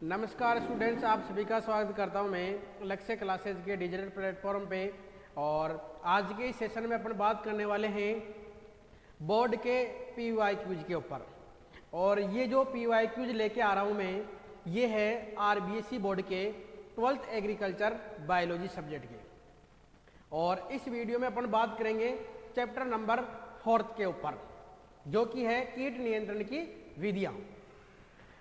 नमस्कार स्टूडेंट्स, आप सभी का स्वागत करता हूं मैं लक्ष्य क्लासेज के डिजिटल प्लेटफॉर्म पे। और आज के इस सेशन में अपन बात करने वाले हैं बोर्ड के PYQs के ऊपर। और ये जो PYQs लेके आ रहा हूं मैं, ये है RBSE बोर्ड के 12th एग्रीकल्चर बायोलॉजी सब्जेक्ट के। और इस वीडियो में अपन बात करेंगे चैप्टर नंबर 4 के ऊपर, जो कि है कीट नियंत्रण की विधियाँ।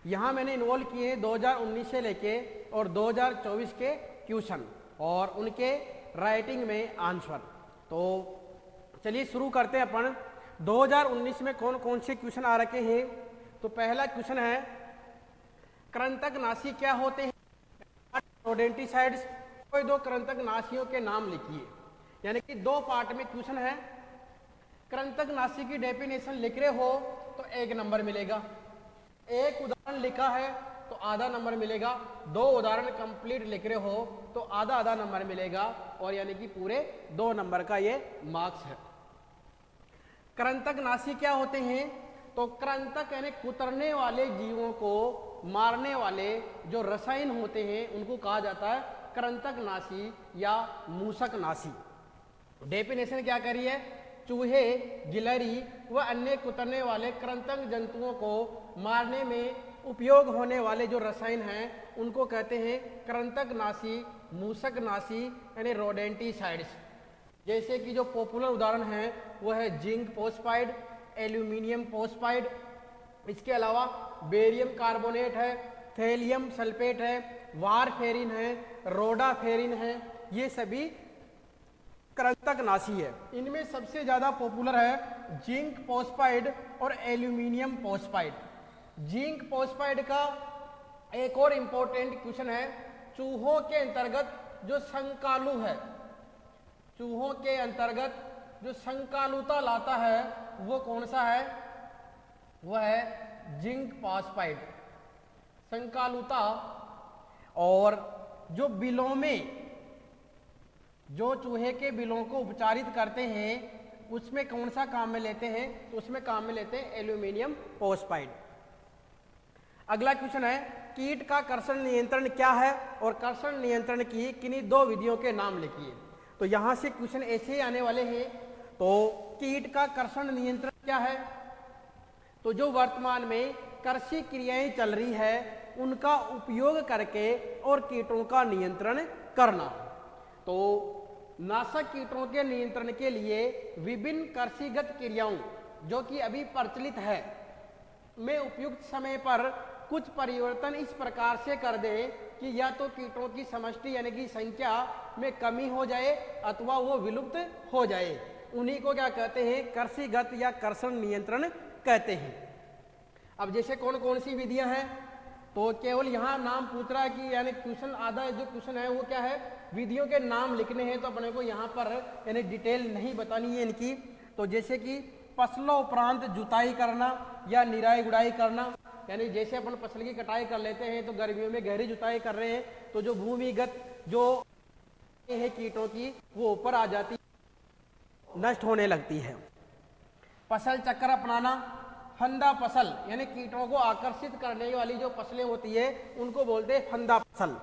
यहाँ मैंने इन्वॉल्व किए हैं 2019 से लेके और 2024 के क्वेश्चन और उनके राइटिंग में आंसर। तो चलिए शुरू करते हैं अपन। 2019 में कौन कौन से क्वेश्चन आ रखे हैं। तो पहला क्वेश्चन है, कृंतकनाशी क्या होते हैं? रोडेंटिसाइड्स। कोई दो कृंतकनाशियों के नाम लिखिए। यानी कि दो पार्ट में क्वेश्चन है। कृंतकनाशी की डेफिनेशन लिख रहे हो तो 1 नंबर मिलेगा, एक उदाहरण लिखा है तो आधा नंबर मिलेगा, 2 उदाहरण कंप्लीट लिख रहे हो तो आधा आधा नंबर मिलेगा, और यानी कि पूरे 2 नंबर का ये मार्क्स है। कृंतकनाशी क्या होते हैं? तो कृंतक यानी कुतरने वाले जीवों को मारने वाले जो रसायन होते हैं उनको कहा जाता है कृंतकनाशी या मूषकनाशी। डेफिनेशन क्या करी है? चूहे, गिलहरी व अन्य कुतरने वाले कृंतक जंतुओं को मारने में उपयोग होने वाले जो रसायन हैं उनको कहते हैं कृंतकनाशी, मूषकनाशी यानी रोडेंटिसाइड्स। जैसे कि जो पॉपुलर उदाहरण है वो है जिंक फोस्फाइड, एल्यूमिनियम फोस्फाइड, इसके अलावा बेरियम कार्बोनेट है, थैलियम सल्फेट है, वारफेरिन है, रोडाफेरिन है। ये सभी कृंतकनाशी है। इनमें सबसे ज्यादा पॉपुलर है जिंक फोस्फाइड और एल्यूमिनियम फोस्फाइड। जिंक फोस्फाइड का एक और इंपॉर्टेंट क्वेश्चन है, चूहों के अंतर्गत जो संकालु है, चूहों के अंतर्गत जो संकालुता लाता है वो कौन सा है? वह है जिंक फोस्फाइड, संकालुता। और जो बिलों में, जो चूहे के बिलों को उपचारित करते हैं उसमें कौन सा काम में लेते हैं? तो उसमें काम में लेते हैं एल्यूमिनियम फोस्फाइड। अगला क्वेश्चन है, कीट का कर्षण नियंत्रण क्या है और कर्षण नियंत्रण की किन्हीं 2 विधियों के नाम लिखिए। तो यहां से क्वेश्चन ऐसे ही आने वाले हैं। तो कीट का कर्षण नियंत्रण क्या है? तो जो वर्तमान में कृषि क्रियाएं चल रही है उनका उपयोग करके और कीटों का नियंत्रण करना। तो नाशक कीटों के नियंत्रण के लिए विभिन्न कृषिगत क्रियाओं जो कि अभी प्रचलित है में उपयुक्त समय पर कुछ परिवर्तन इस प्रकार से कर दें कि या तो कीटों की समष्टि यानी कि संख्या में कमी हो जाए अथवा वो विलुप्त हो जाए। उन्हीं को क्या कहते हैं? कृषिगत या कर्षण नियंत्रण कहते हैं। अब जैसे कौन कौन सी विधियां हैं, तो केवल यहाँ नाम पूछ रहा है कि यानी क्वेश्चन आधा जो क्वेश्चन है वो क्या है, विधियों के नाम लिखने हैं। तो अपने को यहाँ पर यानी डिटेल नहीं बतानी है इनकी। तो जैसे कि फसलों उपरांत जुताई करना या निराई गुड़ाई करना, यानी जैसे अपन फसल की कटाई कर लेते हैं तो गर्मियों में गहरी जुताई कर रहे हैं तो जो भूमिगत जो है कीटों की वो ऊपर आ जाती, नष्ट होने लगती है। फसल चक्र अपनाना, फंदा फसल यानी कीटों को आकर्षित करने वाली जो फसलें होती है उनको बोलते हैं फंदा फसल।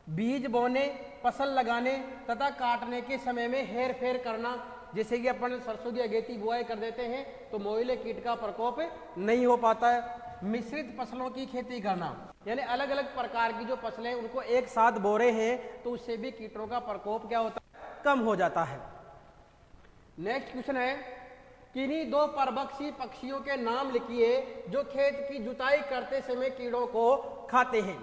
बीज बोने, फसल लगाने तथा काटने के समय में हेर फेर करना, जैसे कि अपन सरसों की अगेती बुआई कर देते हैं तो मोइले कीट का प्रकोप नहीं हो पाता है। मिश्रित फसलों की खेती करना, यानी अलग अलग प्रकार की जो फसलें उनको एक साथ बो रहे हैं तो उससे भी कीटों का प्रकोप क्या होता है? कम हो जाता है। नेक्स्ट क्वेश्चन है, किन्हीं 2 परभक्षी पक्षियों के नाम लिखिए जो खेत की जुताई करते समय कीड़ों को खाते हैं।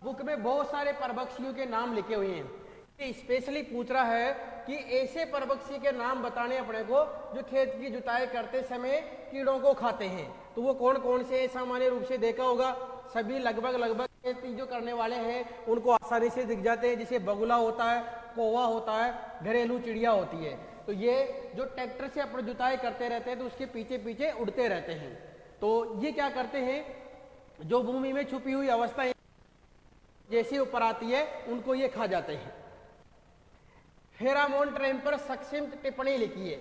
बुक में बहुत सारे परभक्षियों के नाम लिखे हुए हैं। ये स्पेशली पूछ रहा है कि ऐसे परभक्षी के नाम बताने अपने को जो खेत की जुताई करते समय कीड़ों को खाते हैं। तो वो कौन कौन से? सामान्य रूप से देखा होगा सभी लगभग खेती जो करने वाले हैं उनको आसानी से दिख जाते हैं। जैसे बगुला होता है, कौवा होता है, घरेलू चिड़िया होती है। तो ये जो ट्रैक्टर से अपनी जुताई करते रहते हैं तो उसके पीछे पीछे उड़ते रहते हैं। तो ये क्या करते हैं, जो भूमि में छुपी हुई अवस्था जैसी ऊपर आती है उनको ये खा जाते हैं। फेरामोन ट्रैप पर संक्षिप्त टिप्पणी लिखिए।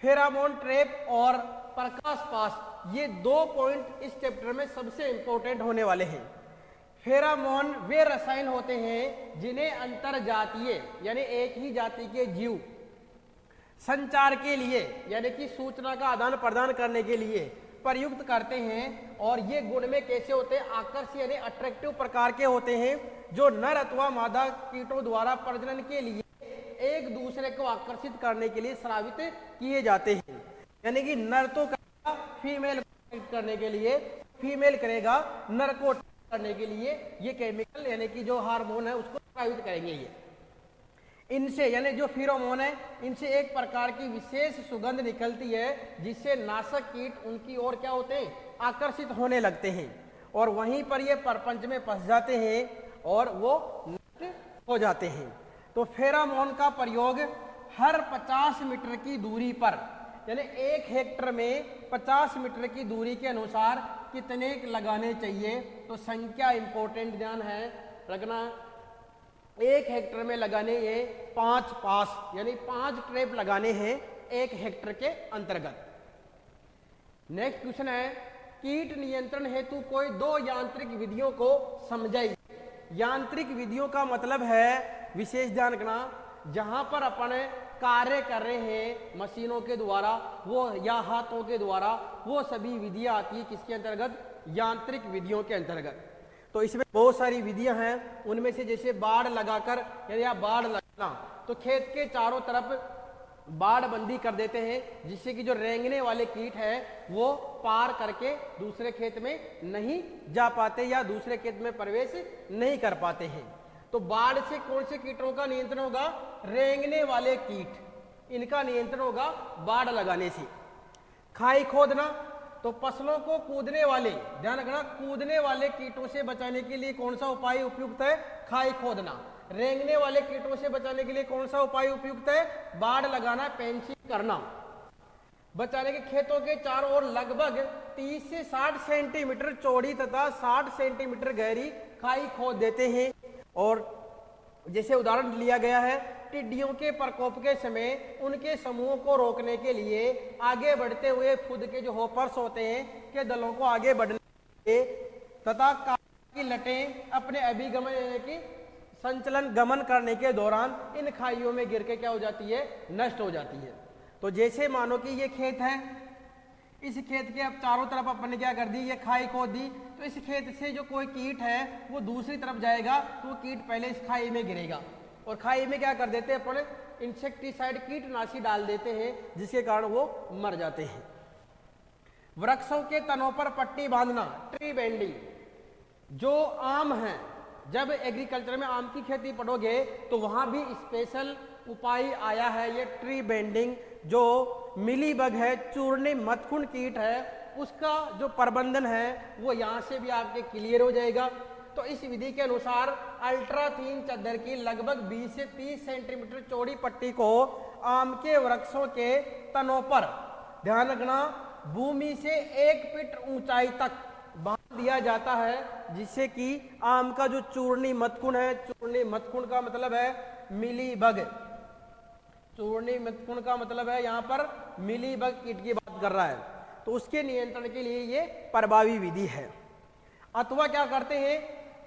फेरामोन ट्रैप और प्रकाश पास, ये 2 पॉइंट इस चैप्टर में सबसे इंपॉर्टेंट होने वाले हैं। फेरामोन वे रसायन होते हैं जिन्हें अंतरजातीय यानी एक ही जाति के जीव संचार के लिए यानी कि सूचना का आदान प्रदान करने के लिए प्रयुक्त करते हैं। और ये गुण में कैसे होते हैं, आकर्षक यानी अट्रैक्टिव प्रकार के होते हैं, जो नर अथवा मादा कीटों द्वारा प्रजनन के लिए एक दूसरे को आकर्षित करने के लिए स्रावित किए जाते हैं। यानी कि नर तो करेगा फीमेल करने के लिए, फीमेल करेगा नर को करने के लिए ये केमिकल यानी कि जो हार्मोन है उसको स्रावित करेंगे। ये इनसे यानी जो फेरोमोन है इनसे एक प्रकार की विशेष सुगंध निकलती है जिससे नाशक कीट उनकी ओर क्या होते हैं, आकर्षित होने लगते हैं और वहीं पर ये परपंच में फंस जाते हैं और वो नष्ट हो जाते हैं। तो फेरोमोन का प्रयोग हर 50 मीटर की दूरी पर यानी 1 हेक्टर में 50 मीटर की दूरी के अनुसार कितने लगाने चाहिए, तो संख्या इंपॉर्टेंट ध्यान है रखना। 1 हेक्टर में लगाने ये 5 पास यानी 5 ट्रैप लगाने हैं 1 हेक्टर के अंतर्गत। नेक्स्ट क्वेश्चन है, कीट नियंत्रण हेतु कोई 2 यांत्रिक विधियों को समझाइए। यांत्रिक विधियों का मतलब है, विशेष ध्यान रखना, जहां पर अपन कार्य कर रहे हैं मशीनों के द्वारा वो या हाथों के द्वारा, वो सभी विधियां आती है किसके अंतर्गत, यांत्रिक विधियों के अंतर्गत। तो इसमें बहुत सारी विधियां हैं, उनमें से जैसे बाड़ लगाकर या बाड़ लगाना, तो खेत के चारों तरफ बाड़ बंदी कर देते हैं जिससे कि जो रेंगने वाले कीट है वो पार करके दूसरे खेत में नहीं जा पाते या दूसरे खेत में प्रवेश नहीं कर पाते हैं। तो बाढ़ से कौन से कीटों का नियंत्रण होगा, रेंगने वाले कीट, इनका नियंत्रण होगा बाढ़ लगाने से। खाई खोदना, तो फसलों को कूदने वाले, ध्यान रखना, कूदने वाले कीटों से बचाने के लिए कौन सा उपाय उपयुक्त है, खाई खोदना। रेंगने वाले कीटों से बचाने के लिए कौन सा उपाय उपयुक्त है, बाड़ लगाना, पेंसिंग करना। बचाने के खेतों के चारों ओर लगभग 30 से 60 सेंटीमीटर चौड़ी तथा 60 सेंटीमीटर गहरी खाई खोद देते हैं। और जैसे उदाहरण लिया गया है, टिड्डियों के प्रकोप के समय उनके समूह को रोकने के लिए आगे बढ़ते हुए खुद के जो होपर्स होते हैं के दलों को आगे बढ़ने के तथा की लटें अपने अभिगमन की संचलन गमन करने के दौरान इन खाइयों में गिर के क्या हो जाती है, नष्ट हो जाती है। तो जैसे मानो कि ये खेत है, इस खेत के अब चारों तरफ अपन ने क्या कर दी, ये खाई खोद दी, तो इस खेत से जो कोई कीट है वो दूसरी तरफ जाएगा तो वो कीट पहले इस खाई में गिरेगा और खाई में क्या कर देते हैं अपन, इंसेक्टिसाइड कीटनाशी डाल देते हैं जिसके कारण वो मर जाते हैं। वृक्षों के तनों पर पट्टी बांधना, ट्री बेंडिंग, जो आम है, जब एग्रीकल्चर में आम की खेती पढ़ोगे तो वहां भी स्पेशल उपाय आया है, ये ट्री बेंडिंग। जो मिलीबग है, चूर्णी मधुकुंड कीट है, उसका जो प्रबंधन है वो यहाँ से भी आपके क्लियर हो जाएगा। तो इस विधि के अनुसार अल्ट्रा थीन चादर की लगभग 20 से 30 सेंटीमीटर चौड़ी पट्टी को आम के वृक्षों के तनों पर, ध्यान रखना, भूमि से 1 फीट ऊंचाई तक बांध दिया जाता है, जिससे कि आम का जो चूर्णी मधुकुंड है, चूर्णी मधुकुंड का मतलब है मिलीबग, चूर्णी मधुकुंड का मतलब है यहाँ पर मिलीबग कीट की बात कर रहा है, तो उसके नियंत्रण के लिए ये प्रभावी विधि है। अथवा क्या करते हैं,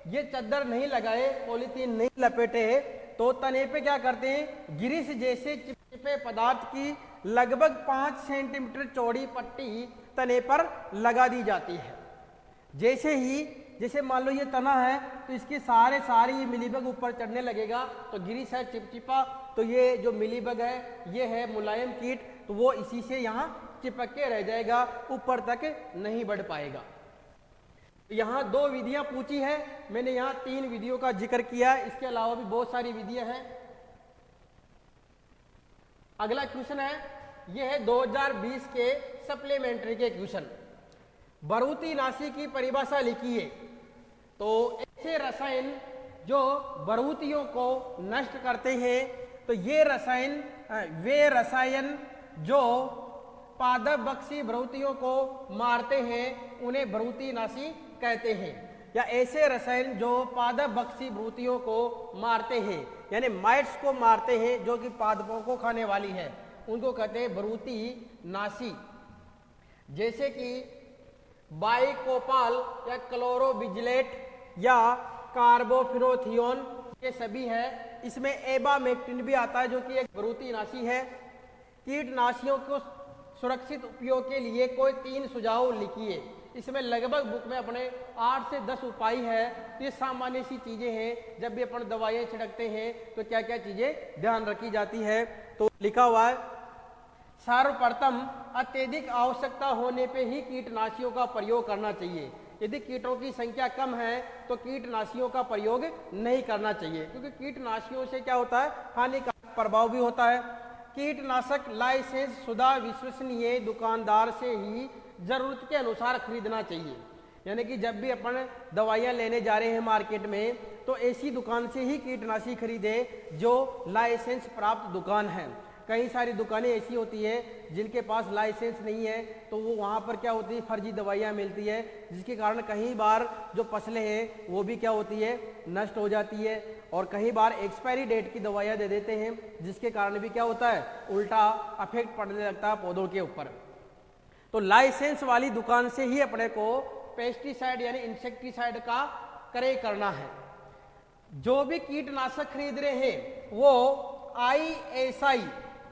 ये चद्दर नहीं लगाए, पॉलीथीन नहीं लपेटे, तो तने पे क्या करते हैं, ग्रीस जैसे चिपचिपे पदार्थ की लगभग 5 सेंटीमीटर चौड़ी पट्टी तने पर लगा दी जाती है। जैसे मान लो ये तना है तो इसके सारे ये मिलीबग ऊपर चढ़ने लगेगा, तो ग्रीस है चिपचिपा, तो ये जो मिलीबग है ये है मुलायम कीट, तो वो इसी से यहाँ चिपक के रह जाएगा, ऊपर तक नहीं बढ़ पाएगा। यहाँ 2 विधियां पूछी है, मैंने यहाँ 3 विधियों का जिक्र किया है, इसके अलावा भी बहुत सारी विधियां हैं। अगला क्वेश्चन है, यह है 2020 के सप्लीमेंट्री के क्वेश्चन। बरूतीनाशी की परिभाषा लिखिए। तो ऐसे रसायन जो बरूतियों को नष्ट करते हैं, तो ये रसायन वे रसायन जो पादप बख्शी बरूतियों को मारते हैं उन्हें बरूतीनाशी कहते हैं। या ऐसे रसायन जो पादप बख्शी बरूतियों को मारते हैं, यानी माइट्स को मारते हैं जो कि पादपों को खाने वाली है, उनको कहते हैं बरूतीनाशी। जैसे कि बाइकोपाल या क्लोरोविजिलेट या कार्बोफिनोथियोन, ये सभी है। इसमें एबामेक्टिन भी आता है जो कि एक विरोधीनाशी है। कीटनाशियों को सुरक्षित उपयोग के लिए कोई 3 सुझाव लिखिए। इसमें लगभग बुक में अपने 8 से 10 उपाय है। ये सामान्य सी चीजें हैं, जब भी अपन दवाइयाँ छिड़कते हैं तो क्या क्या चीजें ध्यान रखी जाती है। तो लिखा हुआ है, सर्वप्रथम अत्यधिक आवश्यकता होने पे ही कीटनाशियों का प्रयोग करना चाहिए। यदि कीटों की संख्या कम है तो कीटनाशियों का प्रयोग नहीं करना चाहिए, क्योंकि कीटनाशियों से क्या होता है, हानिकारक प्रभाव भी होता है। कीटनाशक लाइसेंस शुदा विश्वसनीय दुकानदार से ही जरूरत के अनुसार खरीदना चाहिए। यानी कि जब भी अपन दवाइयाँ लेने जा रहे हैं मार्केट में तो ऐसी दुकान से ही कीटनाशी खरीदे जो लाइसेंस प्राप्त दुकान है। कई सारी दुकानें ऐसी होती है जिनके पास लाइसेंस नहीं है, तो वो वहाँ पर क्या होती है, फर्जी दवाइयाँ मिलती है, जिसके कारण कई बार जो फसलें हैं वो भी क्या होती है, नष्ट हो जाती है। और कई बार एक्सपायरी डेट की दवाइयाँ दे देते हैं, जिसके कारण भी क्या होता है, उल्टा अफेक्ट पड़ने लगता है पौधों के ऊपर। तो लाइसेंस वाली दुकान से ही अपने को पेस्टिसाइड यानी इंसेक्टिसाइड का क्रय करना है। जो भी कीटनाशक खरीद रहे हैं वो ISI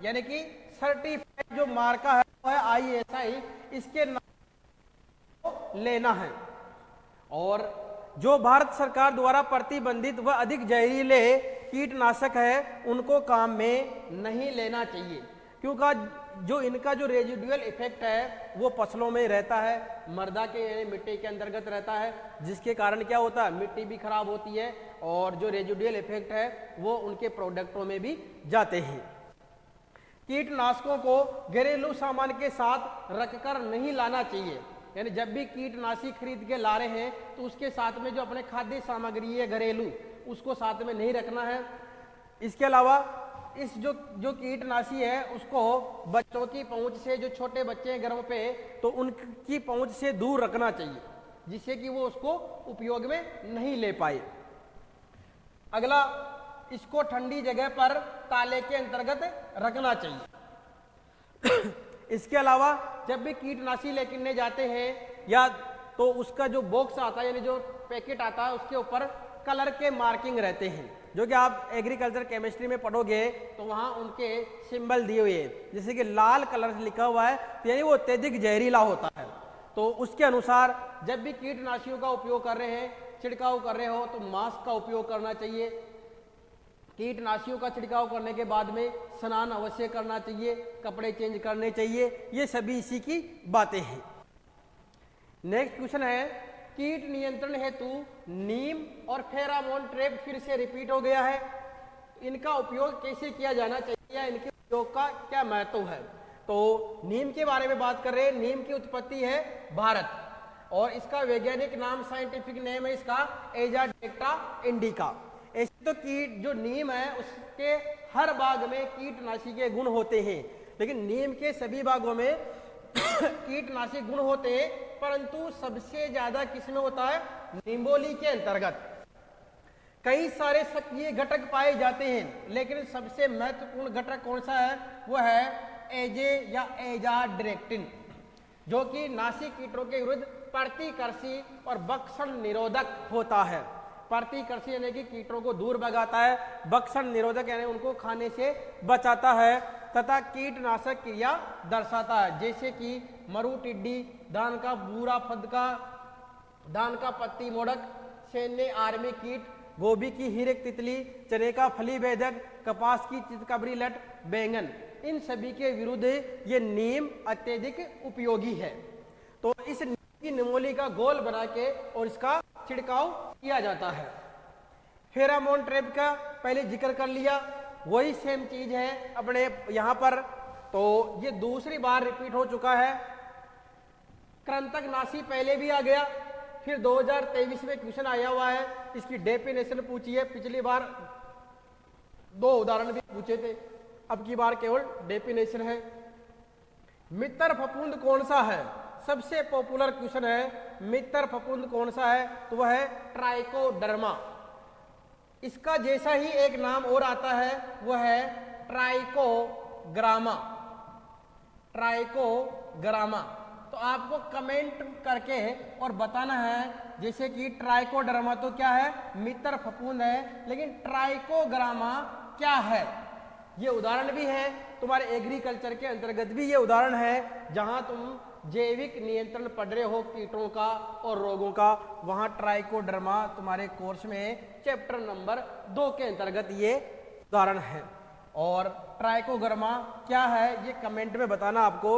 यानी कि सर्टिफाइड जो मार्का है वो है ISI, इसके नाम को लेना है। और जो भारत सरकार द्वारा प्रतिबंधित व अधिक जहरीले कीटनाशक है उनको काम में नहीं लेना चाहिए, क्योंकि जो इनका जो रेजिडुअल इफेक्ट है वो फसलों में रहता है, मृदा के मिट्टी के अंतर्गत रहता है, जिसके कारण क्या होता है, मिट्टी भी खराब होती है और जो रेजिडुअल इफेक्ट है वो उनके प्रोडक्टों में भी जाते हैं। कीटनाशकों को घरेलू सामान के साथ रखकर नहीं लाना चाहिए। यानी जब भी कीटनाशी खरीद के ला रहे हैं तो उसके साथ में जो अपने खाद्य सामग्री है घरेलू, उसको साथ में नहीं रखना है। इसके अलावा इस जो कीटनाशी है उसको बच्चों की पहुंच से, जो छोटे बच्चे हैं घरों पे, तो उनकी पहुंच से दूर रखना चाहिए, जिससे कि वो उसको उपयोग में नहीं ले पाए। अगला, इसको ठंडी जगह पर ताले के अंतर्गत रखना चाहिए। इसके अलावा जब भी कीटनाशी लेने जाते हैं या तो उसका जो बॉक्स आता है यानी जो पैकेट आता है उसके ऊपर कलर के मार्किंग रहते हैं, जो कि आप एग्रीकल्चर केमिस्ट्री में पढ़ोगे तो वहाँ उनके सिंबल दिए हुए हैं। जैसे कि लाल कलर से लिखा हुआ है तो यानी वो अत्यधिक जहरीला होता है। तो उसके अनुसार जब भी कीटनाशियों का उपयोग कर रहे हैं, छिड़काव कर रहे हो, तो मास्क का उपयोग करना चाहिए। कीटनाशियों का छिड़काव करने के बाद में स्नान अवश्य करना चाहिए, कपड़े चेंज करने चाहिए। ये सभी इसी की बातें हैं। नेक्स्ट क्वेश्चन है, कीट नियंत्रण हेतु नीम और फेरामोन ट्रैप फिर से रिपीट हो गया है, इनका उपयोग कैसे किया जाना चाहिए या इनके उपयोग का क्या महत्व है। तो नीम के बारे में बात कर रहे हैं। नीम की उत्पत्ति है भारत और इसका वैज्ञानिक नाम, साइंटिफिक नेम है इसका एजाडिरेक्टा इंडिका। ऐसे तो कीट जो नीम है उसके हर भाग में कीटनाशी के गुण होते हैं, लेकिन नीम के सभी भागों में कीटनाशी गुण होते हैं, परंतु सबसे ज्यादा किसमें होता है, निम्बोली के अंतर्गत। कई सारे सक्रिय घटक पाए जाते हैं, लेकिन सबसे महत्वपूर्ण घटक कौन सा है, वो है एजे या एजाडिरेक्टिन, जो कि नाशी कीटों के विरुद्ध प्रतिकर्षी और भक्षण निरोधक होता है। प्रतिकर्षी यानी कि कीटों को दूर भगाता है, भक्षण निरोधक यानी उनको खाने से बचाता है, तथा कीटनाशक क्रिया दर्शाता है, जैसे कि मरु टिड्डी, धान का बूरा फदका, धान का पत्ती मोड़क, सैन्य आर्मी कीट, गोभी की हीरक तितली, चने का फली भेदक, कपास की चितकबरी लट, बैंगन, इन सभी के विरुद्ध ये नीम अत्यधिक उपयोगी है। तो इस नीम की निमोली का घोल बना के और इसका छिड़काव किया जाता है। फेरामोन ट्रैप का पहले जिक्र कर लिया, वही सेम चीज है अपने यहाँ पर। तो ये दूसरी बार रिपीट हो चुका है। कृंतकनाशी पहले भी आ गया, फिर 2023 में क्वेश्चन आया हुआ है, इसकी डेफिनेशन पूछी है। पिछली बार 2 उदाहरण भी पूछे थे, अब की बार केवल डेफिनेशन है। मित्र फफूंद कौन सा है, सबसे पॉपुलर क्वेश्चन है। मित्र फफूंद कौन सा है, तो वह है ट्राइकोडर्मा। इसका जैसा ही एक नाम और आता है, वह है ट्राइकोग्रामा। ट्राइकोग्रामा तो आपको कमेंट करके और बताना है, जैसे कि ट्राइकोडर्मा तो क्या है, मित्र फफूंद है, लेकिन ट्राइकोग्रामा क्या है। ये उदाहरण भी है, तुम्हारे एग्रीकल्चर के अंतर्गत भी ये उदाहरण है, जहां तुम जैविक नियंत्रण पढ़ रहे हो कीटों का और रोगों का, वहां ट्राइकोडर्मा तुम्हारे कोर्स में चैप्टर नंबर 2 के अंतर्गत ये उदाहरण है। और ट्राइकोग्रामा क्या है ये कमेंट में बताना आपको।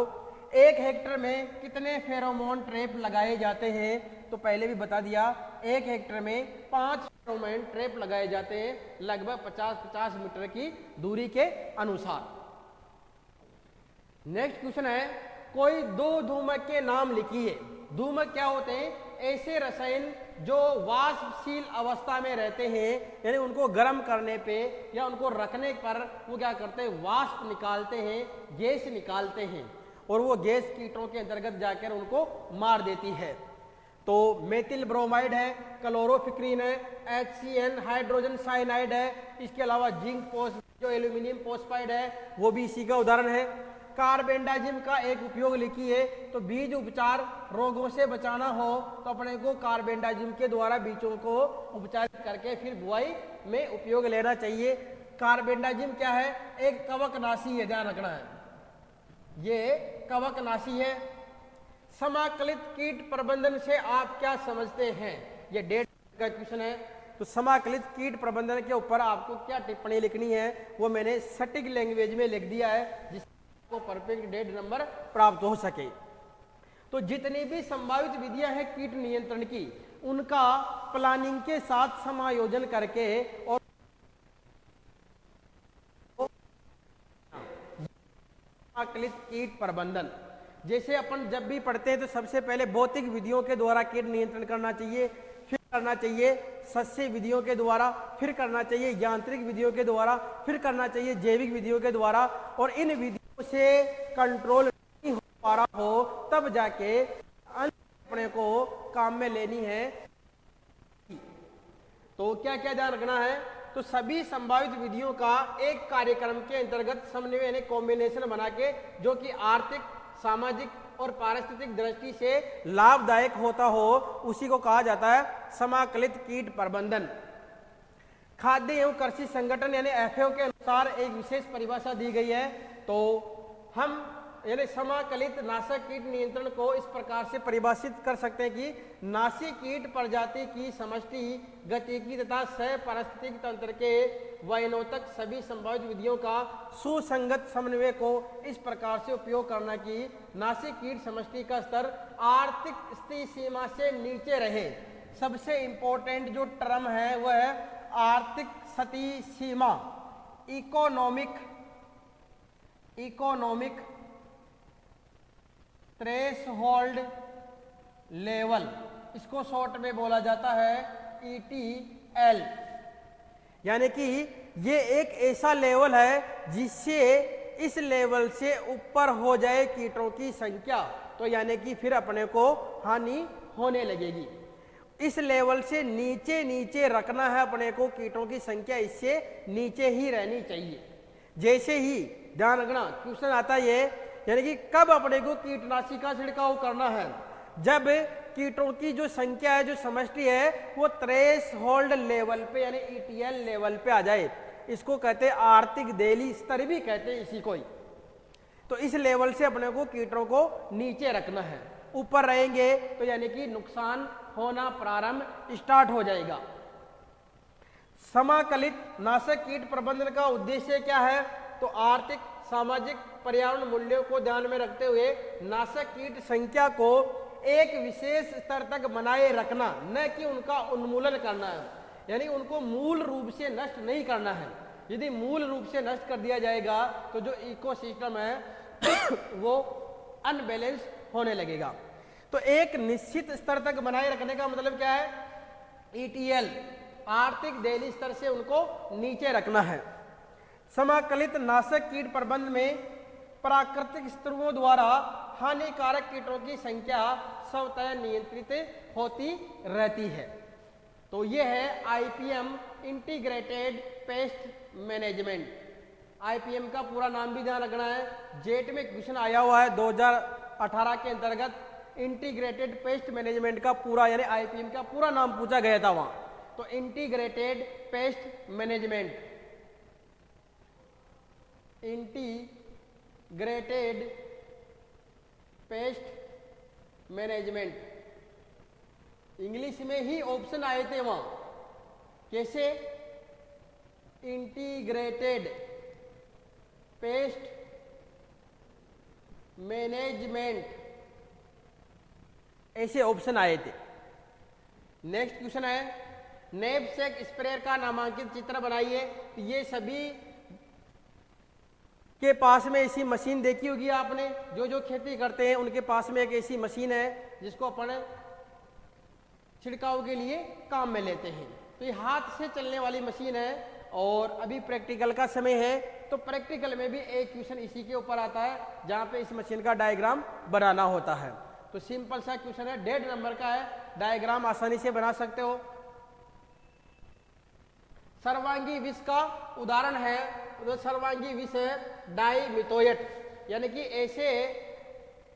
1 हेक्टेयर में कितने फेरोमोन ट्रैप लगाए जाते हैं, तो पहले भी बता दिया, 1 हेक्टेयर में 5 फेरोमोन ट्रैप लगाए जाते हैं, लगभग 50-50 मीटर की दूरी के अनुसार। नेक्स्ट क्वेश्चन है, कोई 2 धूमक के नाम लिखिए। धूमक क्या होते हैं, ऐसे रसायन जो वाष्पशील अवस्था में रहते हैं, यानी उनको गर्म करने पे या उनको रखने पर वो क्या करते हैं, वाष्प निकालते हैं, गैस निकालते हैं, और वो गैस कीटों के अंतर्गत जाकर उनको मार देती है। तो मेथिल ब्रोमाइड है, क्लोरोफिक्रीन है, HCN हाइड्रोजन साइनाइड है, इसके अलावा जिंक जो एल्यूमिनियम फोस्फाइड है वो भी इसी का उदाहरण है। कार्बेंडाजिम का एक उपयोग लिखिए, तो बीज उपचार, रोगों से बचाना हो तो अपने को कार्बेंडाजिम के द्वारा बीजों को उपचारित करके फिर बुआई में उपयोग लेना चाहिए। कार्बेंडाजिम क्या है, एक कवकनाशी है, ध्यान रखना है, ये कवकनाशी है। समाकलित कीट प्रबंधन से आप क्या समझते हैं, ये डेट का क्वेश्चन है। तो समाकलित कीट प्रबंधन के ऊपर आपको क्या टिप्पणी लिखनी है वो मैंने सटीक लैंग्वेज में लिख दिया है, जिससे आपको परफेक्ट डेट नंबर प्राप्त हो सके। तो जितनी भी संभावित विधियां हैं कीट नियंत्रण की, उनका प्लानिंग के साथ समायोजन करके और समाकलित कीट प्रबंधन, जैसे अपन जब भी पढ़ते हैं तो सबसे पहले भौतिक विधियों के द्वारा कीट नियंत्रण करना चाहिए, फिर करना चाहिए सस्य विधियों के द्वारा, फिर करना चाहिए यांत्रिक विधियों के द्वारा, फिर करना चाहिए जैविक विधियों के द्वारा, और इन विधियों से कंट्रोल नहीं हो पा रहा हो तब जाके अपने को काम में लेनी है। तो क्या क्या ध्यान रखना है, तो सभी संभावित विधियों का एक कार्यक्रम के अंतर्गत समन्वय यानी कॉम्बिनेशन बना के, जो कि आर्थिक, सामाजिक और पारिस्थितिक दृष्टि से लाभदायक होता हो, उसी को कहा जाता है समाकलित कीट प्रबंधन। खाद्य एवं कृषि संगठन यानी FAO के अनुसार एक विशेष परिभाषा दी गई है। तो हम यानी समाकलित नाशक कीट नियंत्रण को इस प्रकार से परिभाषित कर सकते हैं कि नाशी कीट प्रजाति की समष्टि गतिकी तथा सह पारिस्थितिक तंत्र के वयनोतक सभी संभावित विधियों का सुसंगत समन्वय को इस प्रकार से उपयोग करना कि नाशी कीट समष्टि का स्तर आर्थिक स्थिति सीमा से नीचे रहे। सबसे इंपॉर्टेंट जो टर्म है वह है आर्थिक स्थिति सीमा, इकोनॉमिक थ्रेशोल्ड लेवल, इसको शॉर्ट में बोला जाता है ETL। यानी कि ये एक ऐसा लेवल है जिससे इस लेवल से ऊपर हो जाए कीटों की संख्या, तो यानी कि फिर अपने को हानि होने लगेगी। इस लेवल से नीचे नीचे रखना है अपने को कीटों की संख्या, इससे नीचे ही रहनी चाहिए। जैसे ही ध्यान रखना क्वेश्चन आता है ये, यानी कि कब अपने को कीटनाशी का छिड़काव करना है, जब कीटों की जो संख्या है, जो समष्टि है, वो थ्रेशोल्ड लेवल पे यानी ETL लेवल पे आ जाए। इसको कहते हैं आर्थिक देली स्तर भी कहते हैं इसी को ही। तो इस लेवल से अपने को कीटों को नीचे रखना है, ऊपर रहेंगे तो यानी कि नुकसान होना प्रारंभ स्टार्ट हो जाएगा। समाकलित नाशक कीट प्रबंधन का उद्देश्य क्या है, तो आर्थिक, सामाजिक, पर्यावरण मूल्यों को ध्यान में रखते हुए नाशक कीट संख्या को एक विशेष स्तर तक बनाए रखना, न कि उनका उन्मूलन करना है, यानी उनको मूल रूप से नष्ट नहीं करना है। यदि मूल रूप से नष्ट कर दिया जाएगा तो जो इकोसिस्टम है वो अनबैलेंस होने लगेगा। तो एक निश्चित स्तर तक बनाए रखने का मतलब क्या है, ETL आर्थिक देली स्तर से उनको नीचे रखना है। समाकलित नाशक कीट प्रबंधन में प्राकृतिक स्तरों द्वारा हानिकारक कीटों की संख्या स्वतः नियंत्रित होती रहती है। तो ये है IPM integrated pest management. IPM का पूरा नाम भी ध्यान रखना है, जेट में क्वेश्चन आया हुआ है 2018 के अंतर्गत। इंटीग्रेटेड पेस्ट मैनेजमेंट का पूरा यानी आईपीएम का पूरा नाम पूछा गया था वहां। तो integrated pest management, integrated pest management, English में ही ऑप्शन आए थे वहां। कैसे? इंटीग्रेटेड पेस्ट मैनेजमेंट, ऐसे ऑप्शन आए थे। नेक्स्ट क्वेश्चन है, नैपसेक स्प्रेयर का नामांकित चित्र बनाइए। तो ये सभी के पास में ऐसी मशीन देखी होगी आपने, जो खेती करते हैं उनके पास में एक ऐसी मशीन है जिसको अपन छिड़काव के लिए काम में लेते हैं। तो ये हाथ से चलने वाली मशीन है और अभी प्रैक्टिकल का समय है, तो प्रैक्टिकल में भी एक क्वेश्चन इसी के ऊपर आता है जहां पे इस मशीन का डायग्राम बनाना होता है। तो सिंपल सा क्वेश्चन है, 1.5 नंबर का है, डायग्राम आसानी से बना सकते हो। सर्वांगी विष का उदाहरण है, तो सर्वांगी विष है डाइमिथोएट, यानी कि ऐसे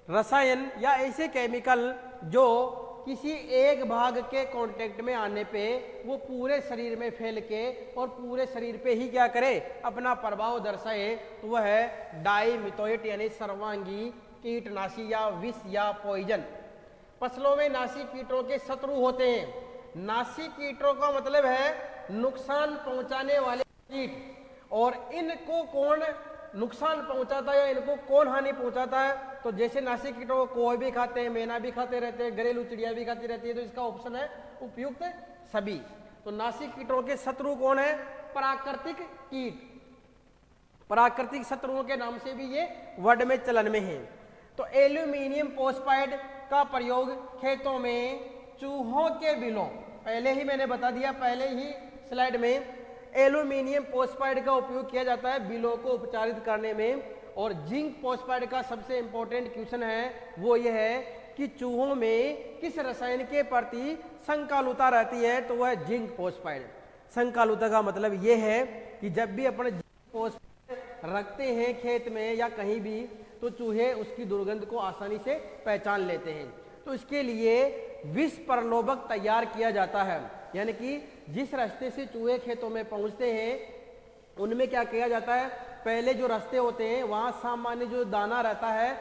रसायन या ऐसे केमिकल जो किसी एक भाग के कांटेक्ट में आने पे वो पूरे शरीर में फैल के और पूरे शरीर पे ही क्या करे, अपना प्रभाव दर्शाए, तो वह है डाइमिथोएट यानी सर्वांगी कीटनाशी या विष या पॉइजन। फसलों में नासी कीटों के शत्रु होते हैं। नासी कीटों का मतलब है नुकसान पहुंचाने वाले कीट, और इनको कौन नुकसान पहुंचाता है या इनको कौन हानि पहुंचाता है? तो जैसे नासी कीटों को कोई भी खाते हैं, मैना भी खाते रहते हैं, घरेलू चिड़िया भी खाती रहती है, तो इसका ऑप्शन है उपयुक्त सभी। तो नासी कीटों के शत्रु कौन है? प्राकृतिक कीट। प्राकृतिक शत्रुओं के नाम से भी ये वर्ड में चलन में है। तो एल्यूमिनियम फॉस्फाइड का प्रयोग खेतों में चूहों के बिलों, पहले ही मैंने बता दिया पहले ही स्लाइड में, एल्यूमिनियम फॉस्फाइड का उपयोग किया जाता है बिलों को उपचारित करने में। और जिंक फॉस्फाइड का सबसे इंपॉर्टेंट क्वेश्चन है वो ये है कि चूहों में किस रसायन के प्रति संकालुता रहती है? तो वह है जिंक फॉस्फाइड। संकालुता का मतलब ये है कि जब भी अपन जिंक फॉस्फाइड रखते हैं खेत में या कहीं भी, तो चूहे उसकी दुर्गंध को आसानी से पहचान लेते हैं। तो इसके लिए विष प्रलोभक तैयार किया जाता है, यानी कि जिस रास्ते से चूहे खेतों में पहुंचते हैं उनमें क्या किया जाता है, पहले जो रास्ते होते हैं वहां सामान्य जो दाना रहता है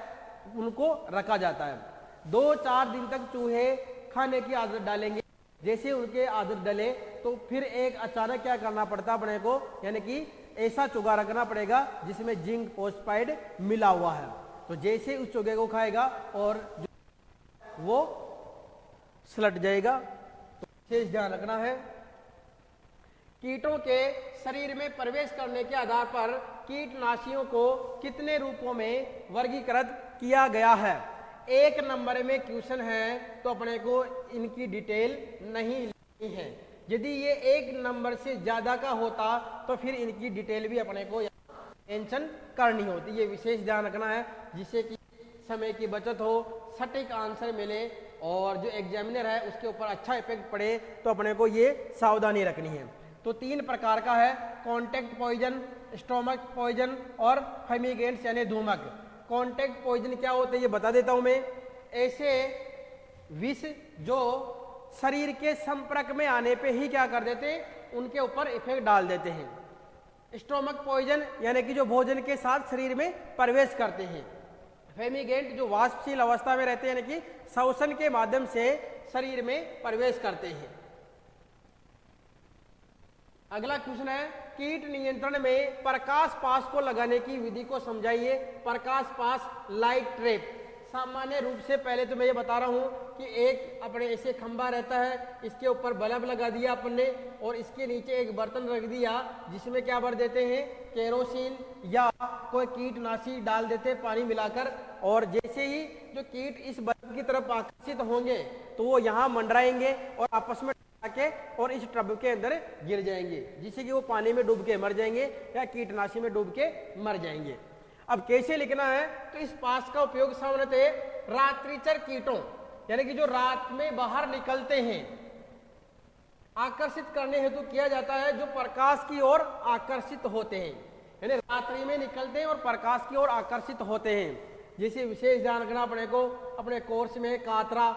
उनको रखा जाता है। 2-4 दिन तक चूहे खाने की आदत डालेंगे। जैसे उनके आदत डले तो फिर एक अचानक क्या करना पड़ता अपने को, यानी कि ऐसा चुगा रखना पड़ेगा जिसमें जिंक फॉस्फाइड मिला हुआ है। तो जैसे उस चुगे को खाएगा और वो सलट जाएगा। तो विशेष ध्यान रखना है। कीटों के शरीर में प्रवेश करने के आधार पर कीटनाशियों को कितने रूपों में वर्गीकृत किया गया है? 1 नंबर में क्वेश्चन है, तो अपने को इनकी डिटेल नहीं लिखनी है। यदि ये 1 नंबर से ज्यादा का होता तो फिर इनकी डिटेल भी अपने को मेंशन करनी होती। ये विशेष ध्यान रखना है जिससे कि समय की बचत हो, सटीक आंसर मिले और जो एग्जामिनर है उसके ऊपर अच्छा इफेक्ट पड़े, तो अपने को ये सावधानी रखनी है। तो 3 प्रकार का है, कॉन्टैक्ट पॉइजन, स्टोमक पॉइजन और फमीगेंट्स यानी धूमक। कॉन्टैक्ट पॉइजन क्या होते हैं ये बता देता हूं मैं। ऐसे विष जो शरीर के संपर्क में आने पे ही क्या कर देते हैं, उनके ऊपर इफेक्ट डाल देते हैं। स्टोमक पॉइजन यानी कि जो भोजन के साथ शरीर में प्रवेश करते हैं। फेमिगेंट जो वाष्पशील अवस्था में रहते हैं, यानी कि श्वसन के माध्यम से शरीर में प्रवेश करते हैं। अगला क्वेश्चन है, कीट नियंत्रण में प्रकाश पास को लगाने की विधि को समझाइए। प्रकाश पास, लाइट ट्रैप। सामान्य रूप से पहले तो मैं ये बता रहा हूं कि एक अपने ऐसे खंभा रहता है, इसके ऊपर बल्ब लगा दिया अपन ने और इसके नीचे एक बर्तन रख दिया जिसमें क्या भर देते हैं, केरोसिन या कोई कीटनाशी डाल देते हैं पानी मिलाकर। और जैसे ही जो कीट इस बल्ब की तरफ आकर्षित होंगे तो वो यहाँ मंडराएंगे और आपस में के और इस टब के अंदर गिर जाएंगे, जिससे कि वो पानी में डूब के मर जाएंगे या कीटनाशी में डूब के मर जाएंगे। अब कैसे लिखना है, तो इस पास का उपयोग सामान्यतः रात्रिचर कीटों यानी कि जो रात में बाहर निकलते हैं आकर्षित करने हेतु किया जाता है, जो प्रकाश की ओर आकर्षित होते हैं, यानी रात्रि में निकलते हैं और प्रकाश की ओर आकर्षित होते हैं। जैसे विशेष ध्यान रखना अपने को अपने कोर्स में कातरा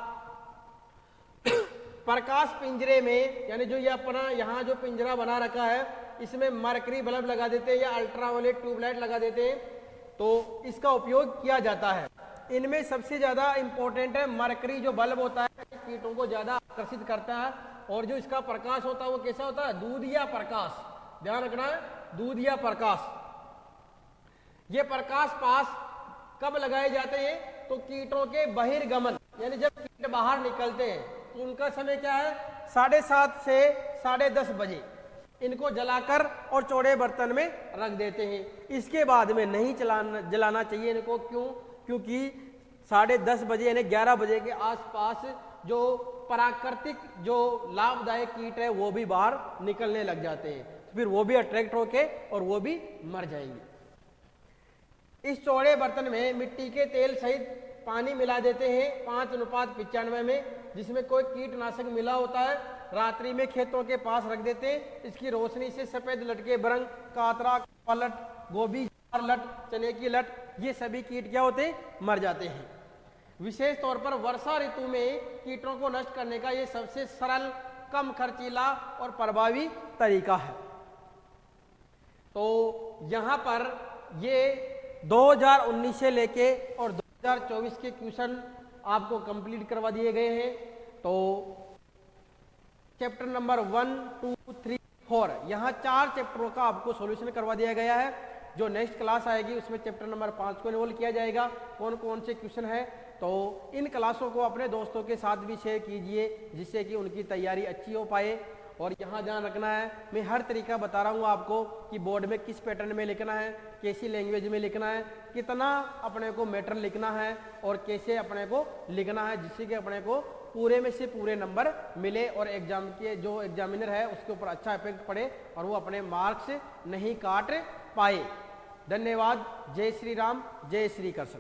प्रकाश पिंजरे में, यानी जो ये अपना यहाँ जो पिंजरा बना रखा है इसमें मरकरी बल्ब लगा देते हैं या अल्ट्रावायलेट ट्यूबलाइट लगा देते हैं, तो इसका उपयोग किया जाता है। इनमें सबसे ज्यादा इंपॉर्टेंट है मरकरी जो बल्ब होता है, कीटों को ज्यादा आकर्षित करता है, और जो इसका प्रकाश होता है वो कैसा होता है, दूधिया प्रकाश, ध्यान रखना है, दूधिया प्रकाश। ये प्रकाश पास कब लगाए जाते हैं, तो कीटों के बहिर्गमन, यानी जब कीट बाहर निकलते हैं तो उनका समय क्या है, 7:30 से 10:30 बजे इनको जलाकर और चौड़े बर्तन में रख देते हैं। इसके बाद में नहीं जलाना चाहिए इनको, क्यों, क्योंकि 10:30 बजे यानी 11 बजे के आसपास जो प्राकृतिक जो लाभदायक कीट है वो भी बाहर निकलने लग जाते हैं, तो फिर वो भी अट्रैक्ट होके और वो भी मर जाएंगे। इस चौड़े बर्तन में मिट्टी के तेल सहित पानी मिला देते हैं 5:95 में, जिसमें कोई कीटनाशक मिला होता है। रात्रि में खेतों के पास रख देते हैं। इसकी रोशनी से सफेद लटके बरंग, कातरा, लट, गोभी लट, चने की लट, ये सभी कीट क्या होते हैं, मर जाते हैं। विशेष तौर पर वर्षा ऋतु में कीटों को नष्ट करने का ये सबसे सरल, कम खर्चीला और प्रभावी तरीका है। तो यहाँ पर ये 2019 से लेके और 2024 के क्वेश्चन आपको कंप्लीट करवा दिए गए हैं। तो चैप्टर नंबर 1, 2, 3, 4 यहाँ 4 चैप्टरों का आपको सॉल्यूशन करवा दिया गया है। जो नेक्स्ट क्लास आएगी उसमें चैप्टर नंबर 5 को इन्वॉल्व किया जाएगा, कौन कौन से क्वेश्चन है। तो इन क्लासों को अपने दोस्तों के साथ भी शेयर कीजिए, जिससे कि उनकी तैयारी अच्छी हो पाए। और यहाँ ध्यान रखना है, मैं हर तरीका बता रहा हूँ आपको कि बोर्ड में किस पैटर्न में लिखना है, कैसी लैंग्वेज में लिखना है, कितना अपने को मैटर लिखना है और कैसे अपने को लिखना है, जिससे कि अपने को पूरे में से पूरे नंबर मिले और एग्जाम के जो एग्जामिनर है उसके ऊपर अच्छा इफेक्ट पड़े और वो अपने मार्क्स नहीं काट पाए। धन्यवाद। जय श्री राम, जय श्री कृष्ण।